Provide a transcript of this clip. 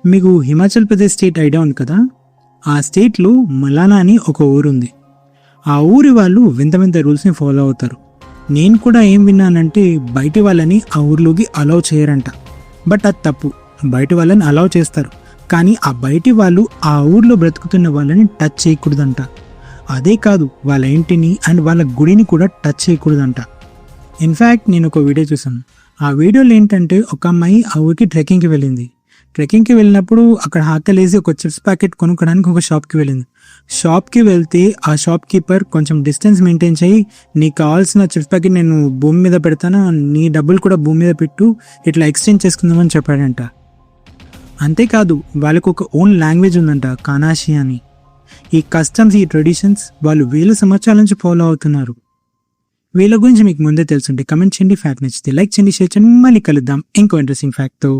మీకు Himachal Pradesh state idea ఉంది కదా, ఆ స్టేట్లో మలానా అని ఒక ఊరుంది. ఆ ఊరి వాళ్ళు వింత వింత రూల్స్ని ఫాలో అవుతారు. నేను కూడా ఏం విన్నానంటే బయటి వాళ్ళని ఆ ఊర్లోకి అలౌ చేయరంట. బట్ అది తప్పు. బయటి వాళ్ళని అలౌ చేస్తారు, కానీ ఆ బయటి వాళ్ళు ఆ ఊర్లో బ్రతుకుతున్న వాళ్ళని టచ్ చేయకూడదంట. అదే కాదు, వాళ్ళ ఇంటిని అండ్ వాళ్ళ గుడిని కూడా టచ్ చేయకూడదంట. ఇన్ఫ్యాక్ట్ నేను ఒక వీడియో చూసాను. ఆ వీడియోలో ఏంటంటే ఒక అమ్మాయి ఆ ఊరికి ట్రెక్కింగ్కి వెళ్ళింది. ట్రెక్కింగ్కి వెళ్ళినప్పుడు అక్కడ ఆకలేసి ఒక చిప్స్ ప్యాకెట్ కొనుక్కోడానికి ఒక షాప్కి వెళ్ళింది. షాప్కి వెళ్తే ఆ షాప్ కీపర్ కొంచెం డిస్టెన్స్ మెయింటైన్ చేయి, నీకు కావాల్సిన చిప్స్ ప్యాకెట్ నేను భూమి మీద పెడతాను, నీ డబ్బులు కూడా భూమి మీద పెట్టు, ఇట్లా ఎక్స్చేంజ్ చేసుకుందామని చెప్పాడంట. అంతేకాదు, వాళ్ళకు ఒక ఓన్ లాంగ్వేజ్ ఉందంట, కానాషి అని. ఈ కస్టమ్స్, ఈ ట్రెడిషన్స్ వాళ్ళు వేల సంవత్సరాల నుంచి ఫాలో అవుతున్నారు. వీళ్ళ గురించి మీకు ముందే తెలుసుంటే కమెంట్ చేయండి. ఫ్యాక్ట్ నచ్చితే లైక్ చేయండి, షేర్ చేయండి. మళ్ళీ కలుద్దాం ఇంకో ఇంట్రెస్టింగ్ ఫ్యాక్ట్తో.